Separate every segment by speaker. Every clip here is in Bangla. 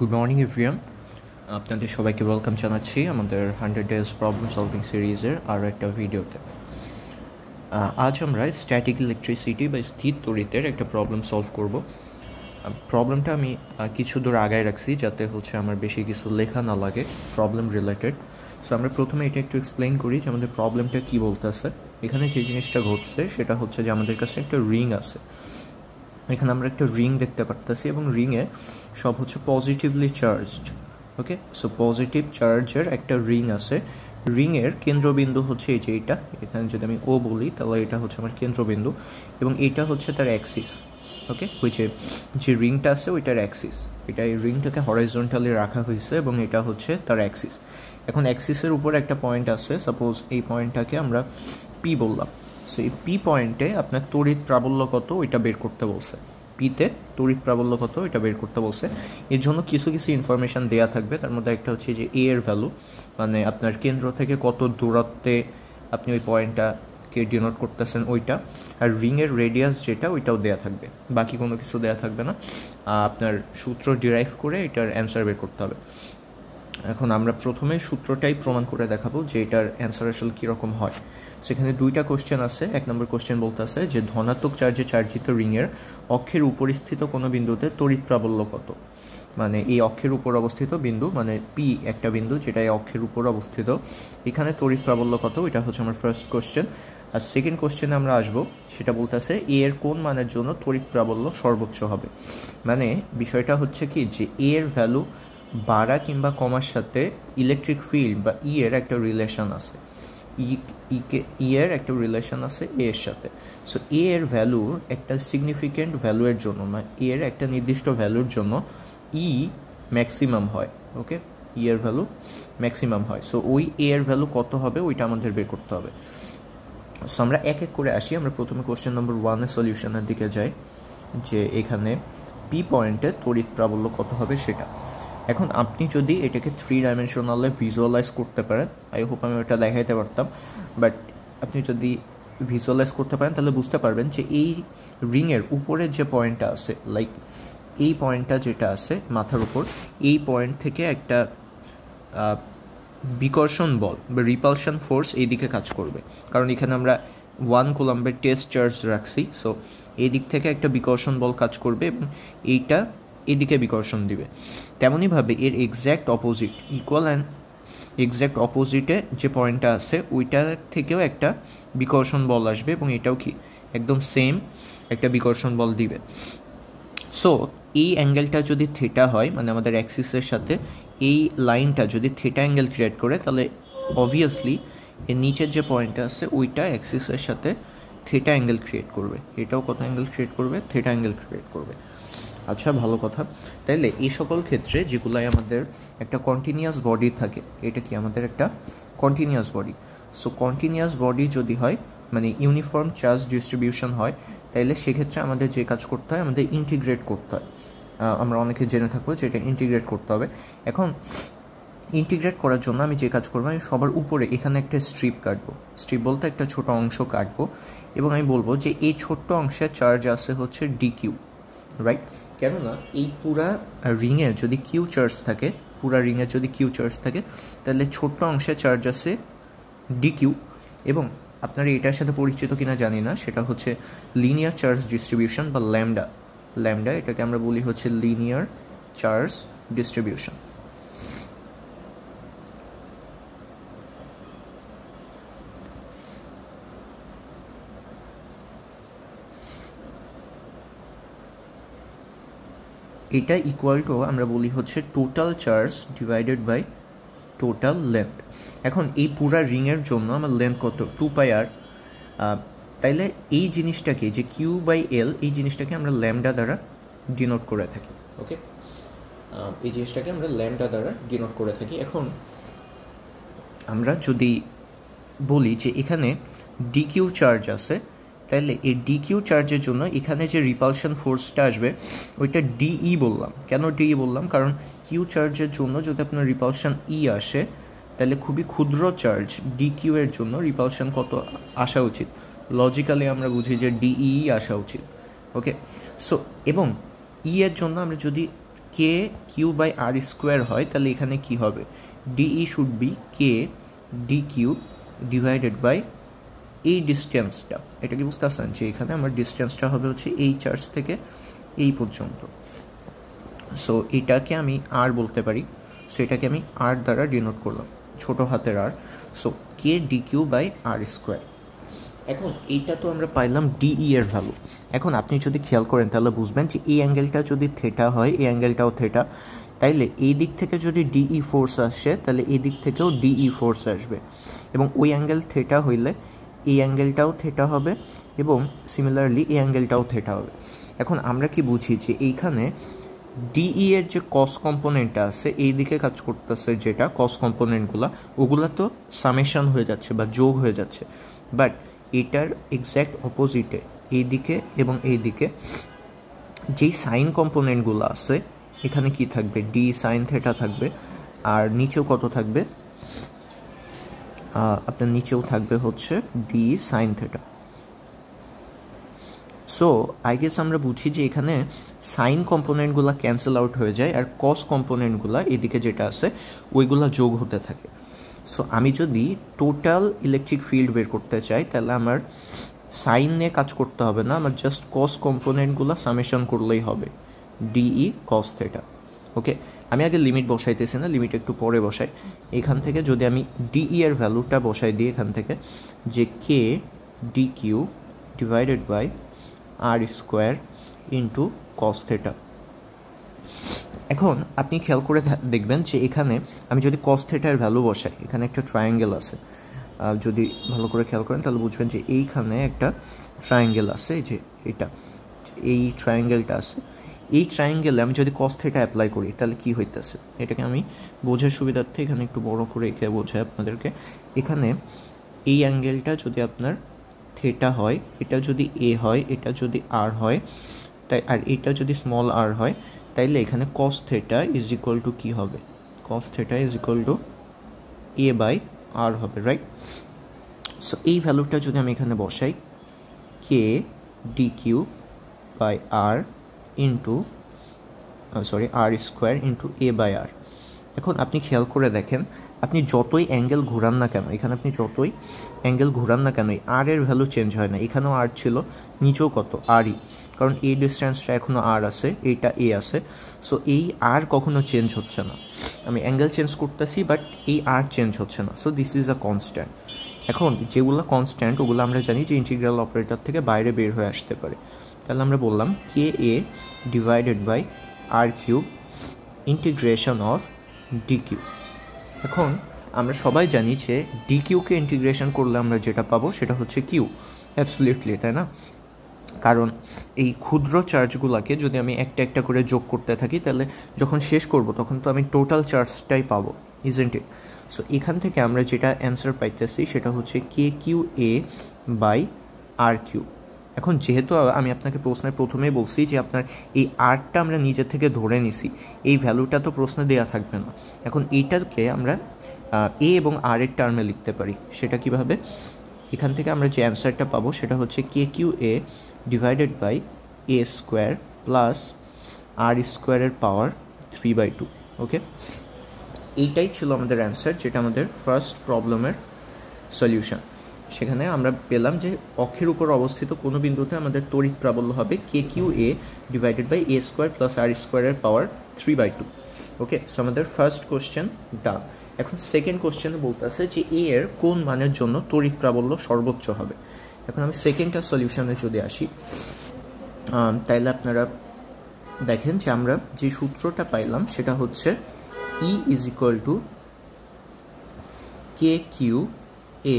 Speaker 1: গুড মর্নিং এভরিওয়ান, আপনাদের সবাইকে ওয়েলকাম জানাচ্ছি আমাদের 100 ডেজ প্রবলেম সলভিং সিরিজের আরও একটা ভিডিওতে। আজ আমরা স্ট্যাটিক ইলেকট্রিসিটি বা স্থির তড়িতের একটা প্রবলেম সলভ করব। প্রবলেমটা আমি কিছু দূর আগায় রাখছি যাতে আমার বেশি কিছু লেখা না লাগে প্রবলেম রিলেটেড। সো আমরা প্রথমে এটা একটু এক্সপ্লেইন করি যে আমাদের প্রবলেমটা কী বলতেছে। এখানে যে জিনিসটা ঘটছে সেটা হচ্ছে যে আমাদের কাছে একটা রিং আছে। এখানে আমরা একটা রিং দেখতে পারতেছি এবং রিংয়ে সব হচ্ছে পজিটিভলি চার্জড। ওকে, সো পজিটিভ চার্জের একটা রিং আছে। রিংয়ের কেন্দ্রবিন্দু হচ্ছে এই যে এইটা, এখানে যদি আমি ও বলি তাহলে এটা হচ্ছে আমার কেন্দ্রবিন্দু এবং এটা হচ্ছে তার অ্যাক্সিস। ওকে, ওই যে রিংটা আছে ওইটার অ্যাক্সিস, এটা এই রিংটাকে হরাইজন্টালি রাখা হয়েছে এবং এটা হচ্ছে তার অ্যাক্সিস। এখন অ্যাক্সিসের উপর একটা পয়েন্ট আছে, সাপোজ এই পয়েন্টটাকে আমরা পি বললাম। সো এই পি পয়েন্টে আপনার তড়িৎ প্রাবল্য কত ওইটা বের করতে বলছে। পিতে তড়িৎ প্রাবল্য কত ওইটা বের করতে বলছে। এর জন্য কিছু ইনফরমেশান দেওয়া থাকবে, তার মধ্যে একটা হচ্ছে যে এ এর ভ্যালু, মানে আপনার কেন্দ্র থেকে কত দূরত্বে আপনি ওই পয়েন্টটাকে ডিনোট করতেছেন ওইটা, আর রিংয়ের রেডিয়াস যেটা ওইটাও দেওয়া থাকবে। বাকি কোনো কিছু দেওয়া থাকবে না। আপনার সূত্র ডিরাইভ করে এটার অ্যান্সার বের করতে হবে। এখন আমরা প্রথমে সূত্রটাই প্রমাণ করে দেখাবো যে এটার অ্যান্সার আসলে কীরকম হয়। সেখানে দুইটা কোশ্চেন আছে। এক নম্বর কোশ্চেন বলতেছে যে ধনাত্মক চার্জে চার্জিত রিংয়ের অক্ষের উপরিস্থিত কোনো বিন্দুতে তড়িৎ প্রাবল্য কত। মানে এই অক্ষের উপর অবস্থিত বিন্দু, মানে পি একটা বিন্দু যেটা এই অক্ষের উপর অবস্থিত, এখানে তড়িৎ প্রাবল্য কত, এটা হচ্ছে আমার ফার্স্ট কোশ্চেন। আর সেকেন্ড কোশ্চেনে আমরা আসবো, সেটা বলতেছে এ এর কোন মানের জন্য তড়িৎ প্রাবল্য সর্বোচ্চ হবে। মানে বিষয়টা হচ্ছে কি যে এ এর ভ্যালু বাড়া কিংবা কমার সাথে ইলেকট্রিক ফিল্ড বা ই এর একটা রিলেশন আছে। ই এর একটা রিলেশন আছে এ এর সাথে। সো এ এর ভ্যালুর একটা সিগনিফিকেন্ট ভ্যালুয়ের জন্য, মানে এ এর একটা নির্দিষ্ট ভ্যালুর জন্য ই ম্যাক্সিমাম হয়। ওকে, ই এর ভ্যালু ম্যাক্সিমাম হয়। সো ওই এ এর ভ্যালু কত হবে ওইটা আমাদের বের করতে হবে। সো আমরা এক এক করে আসি। আমরা প্রথমে কোশ্চেন নম্বর 1-এর সলিউশনের দিকে যাই, যে এখানে পি পয়েন্টে তড়িৎ প্রাবল্য কত হবে সেটা। এখন আপনি যদি এটাকে 3 ডাইমেনশনালে ভিজুয়ালাইজ করতে পারেন, আই হোপ আমি ওটা দেখাইতে পারতাম, বাট আপনি যদি ভিজুয়ালাইজ করতে পারেন তাহলে বুঝতে পারবেন যে এই রিংয়ের উপরে যে পয়েন্টটা আছে, লাইক এই পয়েন্টটা যেটা আছে মাথার উপর, এই পয়েন্ট থেকে একটা বিকর্ষণ বল বা রিপালশন ফোর্স এইদিকে কাজ করবে, কারণ এখানে আমরা 1 কুলম্বের টেস্ট চার্জ রাখছি। সো এই দিক থেকে একটা বিকর্ষণ বল কাজ করবে এবং এইটা এদিকে বিকর্ষণ দিবে। তেমনইভাবে এর exact opposite, equal and exact অপোজিটে যে পয়েন্টটা আছে ওইটার থেকেও একটা বিকর্ষণ বল আসবে এবং এটাও কি একদম সেম একটা বিকর্ষণ বল দিবে। সো এই অ্যাঙ্গেলটা যদি থিটা হয়, মানে আমাদের অ্যাক্সিসের সাথে এই লাইনটা যদি থিটা অ্যাঙ্গেল ক্রিয়েট করে, তাহলে অবভিয়াসলি এর নিচের যে পয়েন্টটা আছে ওইটা অ্যাক্সিসের সাথে থিটা অ্যাঙ্গেল ক্রিয়েট করবে। এটাও কত অ্যাঙ্গেল ক্রিয়েট করবে? থিটা অ্যাঙ্গেল ক্রিয়েট করবে। আচ্ছা, ভালো কথা। তাইলে এই সকল ক্ষেত্রে যেগুলাই আমাদের একটা কন্টিনিউয়াস বডি থাকে, এটা কি আমাদের একটা continuous body. So continuous body যদি হয়, মানে ইউনিফর্ম চার্জ ডিস্ট্রিবিউশন হয়, তাইলে সেক্ষেত্রে আমাদের যে কাজ করতে হয়, আমাদের ইন্টিগ্রেট করতে হয়। আমরা অনেকে জেনে থাকবো যে এটা ইন্টিগ্রেট করতে হবে। এখন ইন্টিগ্রেট করার জন্য আমি যে কাজ করবো, আমি সবার উপরে এখানে একটা স্ট্রিপ কাটবো। স্ট্রিপ বলতে একটা ছোট অংশ কাটবো এবং আমি বলবো যে এই ছোট্ট অংশে চার্জ আছে হচ্ছে ডিকিউ, রাইট? কেননা এই পুরা রিংয়ে যদি কিউ চার্জ থাকে, তাহলে ছোট্ট অংশে চার্জ আছে ডিকিউ। এবং আপনারা এটার সাথে পরিচিত কিনা জানি না, সেটা হচ্ছে লিনিয়ার চার্জ ডিস্ট্রিবিউশন বা ল্যামডা। এটাকে আমরা বলি হচ্ছে লিনিয়ার চার্জ ডিস্ট্রিবিউশন। এটা ইকুয়াল টু আমরা বলি হচ্ছে total charge divided by total length. এখন এই পুরা রিংয়ের জন্য আমার লেন্থ কত? 2πr। তাইলে এই জিনিসটাকে যে কিউ বাই এল, এই জিনিসটাকে আমরা ল্যামডা দ্বারা ডিনোট করে থাকি। ওকে, এই জিনিসটাকে আমরা ল্যামডা দ্বারা ডিনোট করে থাকি। এখন আমরা যদি বলি যে এখানে ডিকিউ চার্জ আছে, তাহলে এই ডিকিউ চার্জের জন্য এখানে যে রিপালশন ফোর্সটা আসবে ওইটা ডিই বললাম। কেন ডিই বললাম? কারণ কিউ চার্জের জন্য যদি আপনার রিপালশন ই আসে, তাহলে খুবই ক্ষুদ্র চার্জ ডিকিউ এর জন্য রিপালশন কত আসা উচিত? লজিক্যালি আমরা বুঝি যে ডিই আসা উচিত। ওকে, সো এবং ই এর জন্য আমরা যদি K Q by R square হয় তাহলে এখানে কি হবে, dE should be K d Q divided by এই ডিস্টেন্সটা। এটা কি বুঝতে পারছেন যে এখানে আমার ডিস্টেন্সটা হবে হচ্ছে এই চার্জ থেকে এই পর্যন্ত। সো এটাকে আমি আর বলতে পারি, সো এটাকে আমি আর দ্বারা ডিনোট করলাম, ছোটো হাতের r. So k d q by R square. এখন এইটা তো আমরা পাইলাম ডিই এর ভ্যালু। এখন আপনি যদি খেয়াল করেন তাহলে বুঝবেন যে এই অ্যাঙ্গেলটা যদি থেটা হয়, এই অ্যাঙ্গেলটাও থেটা, তাইলে এই দিক থেকে যদি ডিই ফোর্স আসে তাহলে এই দিক থেকেও ডিই ফোর্স আসবে, এবং ওই অ্যাঙ্গেল থেটা হইলে এই অ্যাঙ্গেলটাও থেটা হবে, এবং সিমিলারলি এই অ্যাঙ্গেলটাও থেটা হবে। এখন আমরা কি বুঝি যে এইখানে ডিই এর যে কস কম্পোনেন্টটা আছে এই দিকে কাজ করতেছে, যেটা কস কম্পোনেন্টগুলো ওগুলো তো সামেশন হয়ে যাচ্ছে বা যোগ হয়ে যাচ্ছে, বাট এটার এক্স্যাক্ট অপোজিটে এই দিকে এবং এই দিকে যেই সাইন কম্পোনেন্টগুলো আছে এখানে কি থাকবে, ডি সাইন থেটা থাকবে, আর নিচেও কত থাকবে, আপনার নিচেও থাকবে হচ্ছে D sine theta. So I guess আমরা বুঝি যে এখানে সাইন কম্পোনেন্টগুলো ক্যান্সেল আউট হয়ে যায় আর কস কম্পোনেন্টগুলো এদিকে যেটা আছে ওইগুলো যোগ হতে থাকে। সো আমি যদি টোটাল ইলেকট্রিক ফিল্ড বের করতে চাই তাহলে আমার সাইন নিয়ে কাজ করতে হবে না, আমার জাস্ট কস কম্পোনেন্টগুলো সামেশন করলেই হবে, ডিই কস থেটা। ওকে, আমি আগে লিমিট বসাইতেছি না, লিমিট একটু পরে বসাই। এখান থেকে যদি আমি ডিই এর ভ্যালুটা বসাই দিই এখান থেকে, যে K d Q divided by R square into cos theta. এখন আপনি খেয়াল করে দেখবেন যে এখানে আমি যদি কস থেটার ভ্যালু বসাই, এখানে একটা ট্রায়াঙ্গেল আছে, যদি ভালো করে খেয়াল করেন তাহলে বুঝবেন যে এইখানে একটা ট্রায়াঙ্গেল আছে, এই যে এটা এই ট্রায়াঙ্গেলটা আছে, এই ট্রায়াঙ্গেলে আমি যদি কস থেটা অ্যাপ্লাই করি তাহলে কি হইতেছে, এটাকে আমি বোঝার সুবিধার্থে এখানে একটু বড় করে এঁকে বোঝাই আপনাদেরকে। এখানে এই অ্যাঙ্গেলটা যদি আপনার থেটা হয়, এটা যদি এ হয়, এটা যদি আর হয়, তাই আর এটা যদি স্মল আর হয়, তাইলে এখানে cos theta is equal to কী হবে, cos theta is equal to a by r হবে, রাইট? সো এই ভ্যালুটা যদি আমি এখানে বসাই, k d q by r into r square into a by r. এখন আপনি খেয়াল করে দেখেন, আপনি যতই অ্যাঙ্গেল ঘোরান না কেন, এখানে আপনি যতই অ্যাঙ্গেল ঘোরান না কেন আর এর ভ্যালু চেঞ্জ হয় না। এখানেও আর ছিল, নিচেও কত আরই, কারণ এই ডিস্টেন্সটা এখনও আর আছে, এইটা এ আছে। সো এই আর কখনো চেঞ্জ হচ্ছে না, আমি অ্যাঙ্গেল চেঞ্জ করতেছি বাট এই আর চেঞ্জ হচ্ছে না। So this is a constant. এখন যেগুলো কনস্ট্যান্ট ওগুলো আমরা জানি যে ইন্টিগ্রাল অপারেটর থেকে বাইরে বের হয়ে আসতে পারে। তাহলে আমরা বললাম k a divided by r cube integration of d q. এখন আমরা সবাই জানি যে ডি কিউকে ইন্টিগ্রেশন করলে আমরা যেটা পাবো সেটা হচ্ছে কিউ, অ্যাবসলিউটলি, তাই না? কারণ এই ক্ষুদ্র চার্জগুলোকে যদি আমি একটা একটা করে যোগ করতে থাকি তাহলে যখন শেষ করব তখন তো আমি টোটাল চার্জটাই পাবো, ইজন্ট ইট? সো এখান থেকে আমরা যেটা অ্যান্সার পাইতেছি সেটা হচ্ছে k q a by r cube. এখন যেহেতু আমি আপনাকে প্রশ্নের প্রথমেই বলছি যে আপনার এই আরটা আমরা নিজে থেকে ধরে নিছি, এই ভ্যালুটা তো প্রশ্নে দেওয়া থাকবে না। এখন এইটাকে আমরা এ এবং আর এর টার্মে লিখতে পারি, সেটা কিভাবে? এখান থেকে আমরা যে অ্যান্সারটা পাবো সেটা হচ্ছে k q a divided by a square plus r স্কোয়ারের পাওয়ার 3/2। ওকে, এইটাই ছিল আমাদের অ্যান্সার, যেটা আমাদের ফার্স্ট প্রবলেমের সলিউশন। সেখানে আমরা পেলাম যে অক্ষের উপর অবস্থিত কোনো বিন্দুতে আমাদের তড়িৎ প্রাবল্য হবে k q a divided by a square plus r স্কোয়ারের পাওয়ার 3/2। ওকে, সো আমাদের ফার্স্ট কোশ্চেন ডান। এখন সেকেন্ড কোশ্চেনে বলতেছে যে এ এর কোন মানের জন্য তড়িৎ প্রাবল্য সর্বোচ্চ হবে। এখন আমি সেকেন্ডটা সলিউশনে যদি আসি, তাইলে আপনারা দেখেন যে আমরা যে সূত্রটা পাইলাম সেটা হচ্ছে E is equal to K q a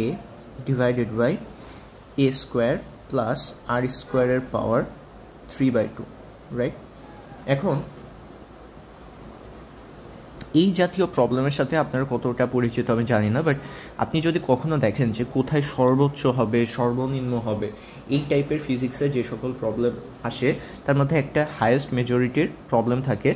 Speaker 1: divided by a square plus r স্কোয়ারের পাওয়ার 3/2, রাইট? এখন এই জাতীয় প্রবলেমের সাথে আপনারা কতটা পরিচিত আমি জানি না, বাট আপনি যদি কখনো দেখেন যে কোথায় সর্বোচ্চ হবে সর্বনিম্ন হবে, এই টাইপের ফিজিক্সে যে সকল প্রবলেম আসে তার মধ্যে একটা হায়েস্ট মেজরিটির প্রবলেম থাকে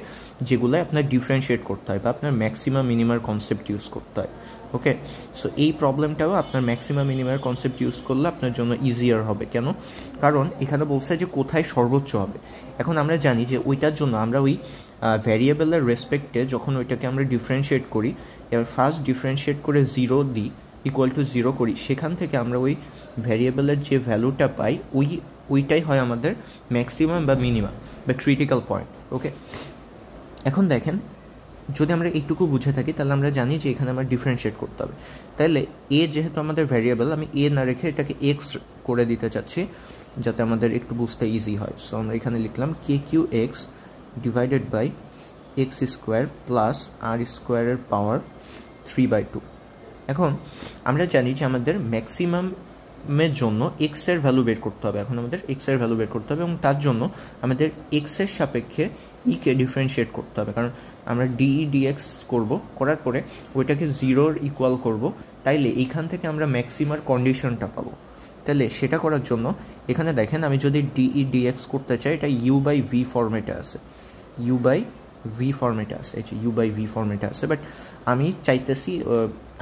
Speaker 1: যেগুলো আপনার ডিফারেন্সিয়েট করতে হয় বা আপনার ম্যাক্সিমাম মিনিমাম কনসেপ্ট ইউজ করতে হয়। ওকে, সো এই প্রবলেমটাও আপনার ম্যাক্সিমাম মিনিমামের কনসেপ্ট ইউজ করলে আপনার জন্য ইজিয়ার হবে। কেন? কারণ এখানে বলছে যে কোথায় সর্বোচ্চ হবে। এখন আমরা জানি যে ওইটার জন্য আমরা ওই ভ্যারিয়েবলের রেসপেক্টে যখন ওইটাকে আমরা ডিফারেন্সিয়েট করি, এবার ফার্স্ট ডিফারেন্সিয়েট করে 0 দিই, ইকুয়াল টু 0 করি, সেখান থেকে আমরা ওই ভ্যারিয়েবলের যে ভ্যালুটা পাই ওইটাই হয় আমাদের ম্যাক্সিমাম বা মিনিমাম বা ক্রিটিক্যাল পয়েন্ট। ওকে, এখন দেখেন, যদি আমরা এইটুকু বুঝে থাকি তাহলে আমরা জানি যে এখানে আমরা ডিফারেন্সিয়েট করতে হবে। তাহলে এ যেহেতু আমাদের ভ্যারিয়েবল, আমি এ না রেখে এটাকে এক্স করে দিতে চাচ্ছি যাতে আমাদের একটু বুঝতে ইজি হয়। সো আমরা এখানে লিখলাম k q x divided by x square plus r স্কোয়ারের পাওয়ার 3/2। এখন আমরা জানি যে আমাদের ম্যাক্সিমামের জন্য এক্সের ভ্যালু বের করতে হবে। এখন আমাদের এক্সের ভ্যালু বের করতে হবে এবং তার জন্য আমাদের এক্সের সাপেক্ষে ইকে ডিফারেন্সিয়েট করতে হবে। কারণ আমরা ডিই ডিএক্স করার পরে ওইটাকে 0-র ইকুয়াল করব, তাইলে এইখান থেকে আমরা ম্যাক্সিমার কন্ডিশনটা পাবো। তাহলে সেটা করার জন্য এখানে দেখেন, আমি যদি ডিই ডিএক্স করতে চাই, এটা u/v ফরম্যাটে আছে, u/v ফরম্যাটে আছে, এই যে u/v ফরম্যাটে আছে। বাট আমি চাইতেছি,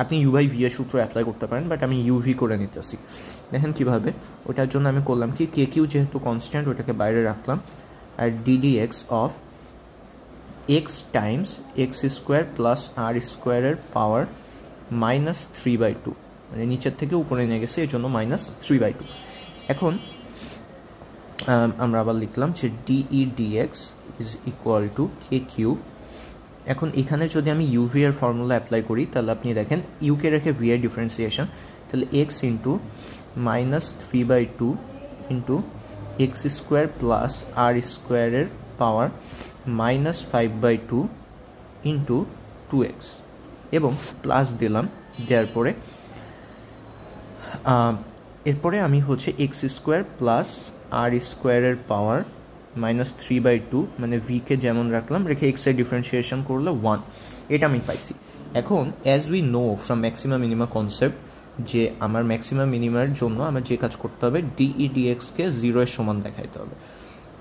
Speaker 1: আপনি u/v এর সূত্র অ্যাপ্লাই করতে পারেন, বাট আমি uv করে নিতেছি। দেখেন কীভাবে, ওটার জন্য আমি করলাম কি, কে কিউ যেহেতু কনস্ট্যান্ট ওটাকে বাইরে রাখলাম, আর ddx of x times x square plus r স্কোয়ারের পাওয়ার -3/2, মানে নিচের থেকে উপরে নিয়ে গেছে, এই জন্য -3/2। এখন আমরা আবার লিখলাম যে dE dx is equal to K Q. এখন এখানে যদি আমি ইউভি এর ফর্মুলা অ্যাপ্লাই করি, তাহলে আপনি দেখেন ইউকে রেখে ভি এর ডিফারেন্সিয়েশন, তাহলে x into -3/2 into x square plus r স্কোয়ারের পাওয়ার -5/2 ইন্টু 2x, এবং প্লাস দিলাম, দেওয়ার পরে এরপরে আমি হচ্ছে এক্স স্কোয়ার প্লাস আর স্কোয়ারের পাওয়ার -3/2, মানে ভিকে যেমন রাখলাম, রেখে এক্সের ডিফারেন্সিয়েশন করলে 1, এটা আমি পাইছি। এখন as we know from maximum minimum concept যে আমার ম্যাক্সিমাম মিনিমার জন্য আমার যে কাজ করতে হবে, ডিই ডিএক্সকে 0-এর সমান দেখাইতে হবে।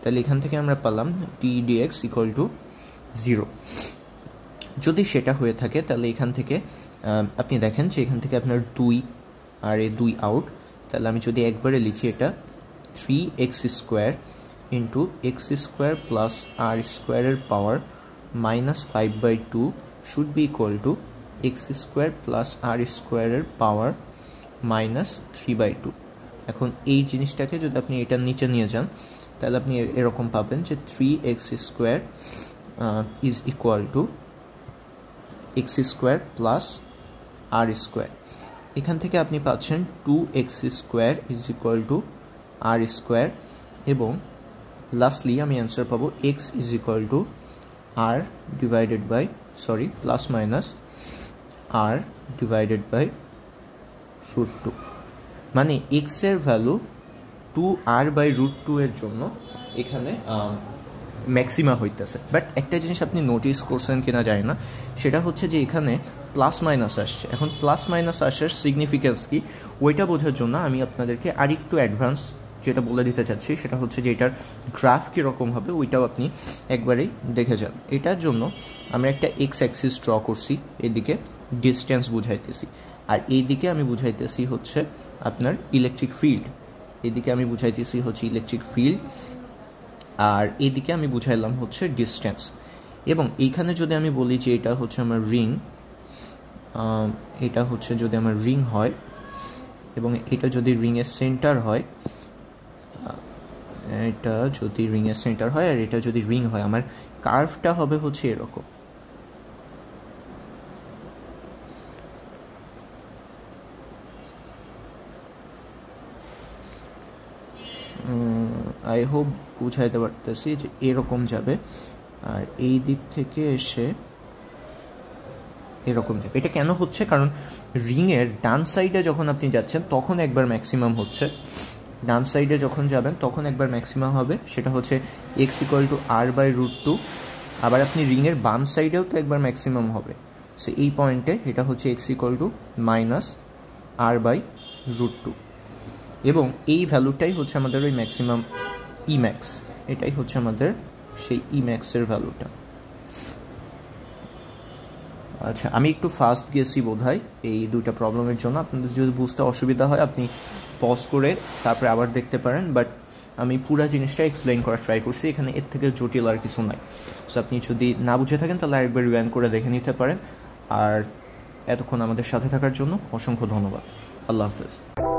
Speaker 1: তাহলে এখান থেকে আমরা পেলাম ডিই ডিএক্স ইকুয়াল টু 0। যদি সেটা হয়ে থাকে তাহলে এখান থেকে আপনি দেখেন যে এখান থেকে আপনার 2 আর এই 2 আউট। তাহলে আমি যদি একবারে লিখি, এটা 3x square into x square plus r স্কোয়ারের power -5/2 should be equal to x square plus r স্কোয়ারের পাওয়ার -3/2। এখন এই জিনিসটাকে যদি আপনি এটার নিচে নিয়ে যান, তাহলে আপনি এরকম পাবেন যে 3x square is equal to x square plus r square. এখান থেকে আপনি পাচ্ছেন 2x square is equal to r square, এবং লাস্টলি আমি অ্যান্সার পাবো x is equal to r divided by plus minus r divided by √2, মানে এক্সের ভ্যালু 2r/√2 এর জন্য এখানে ম্যাক্সিমা হইতেছে। বাট একটা জিনিস আপনি নোটিস করছেন কিনা জানি না, সেটা হচ্ছে যে এখানে প্লাস মাইনাস আসছে। এখন প্লাস মাইনাস আসার সিগনিফিকেন্স কি, ওইটা বোঝার জন্য আমি আপনাদেরকে আরেকটু অ্যাডভান্স যেটা বলে দিতে চাচ্ছি, সেটা হচ্ছে যে এটার গ্রাফ কীরকম হবে ওইটাও আপনি একবারেই দেখে যান। এটার জন্য আমরা একটা এক্স অ্যাক্সিস ড্র করছি, এদিকে ডিস্টেন্স বুঝাইতেছি, আর এইদিকে আমি বুঝাইতেছি হচ্ছে আপনার ইলেকট্রিক ফিল্ড, এদিকে আমি বুঝাইতেছি হচ্ছে ইলেকট্রিক ফিল্ড, আর এদিকে আমি বুঝাইলাম হচ্ছে ডিস্টেন্স। এবং এইখানে যদি আমি বলি যে এটা হচ্ছে আমার রিং, এটা হচ্ছে যদি আমার রিং হয়, এবং এটা যদি রিংয়ের সেন্টার হয়, এটা যদি রিংয়ের সেন্টার হয় আর এটা যদি রিং হয়, আমার কার্ভটা হবে হচ্ছে এরকম। আই হোপ বুঝাইতে পারতেছি যে এরকম যাবে, আর এই দিক থেকে এসে এরকম যাবে। এটা কেন হচ্ছে, কারণ রিংয়ের ডান সাইডে যখন আপনি যাচ্ছেন তখন একবার ম্যাক্সিমাম হচ্ছে, ডান সাইডে যখন যাবেন তখন একবার ম্যাক্সিমাম হবে, সেটা হচ্ছে এক্স ইকুয়াল টু r/√2। আবার আপনি রিংয়ের বাম সাইডেও তো একবার ম্যাক্সিমাম হবে, সো এই পয়েন্টে এটা হচ্ছে এক্স ইকুয়াল টু -r/√2, এবং এই ভ্যালুটাই হচ্ছে আমাদের ওই ম্যাক্সিমাম ইম্যাক্স, এটাই হচ্ছে আমাদের সেই ইম্যাক্সের ভ্যালুটা। আচ্ছা, আমি একটু ফাস্ট গেছি বোধহয় এই দুইটা প্রবলেমের জন্য। আপনাদের যদি বুঝতে অসুবিধা হয় আপনি পজ করে তারপরে আবার দেখতে পারেন, বাট আমি পুরো জিনিসটা এক্সপ্লেইন করার ট্রাই করছি, এখানে এর থেকে জটিল আর কিছু নাই। সো আপনি যদি না বুঝে থাকেন তাহলে আরেকবার রিওয়াইন্ড করে দেখে নিতে পারেন। আর এতক্ষণ আমাদের সাথে থাকার জন্য অসংখ্য ধন্যবাদ। আল্লাহ হাফেজ।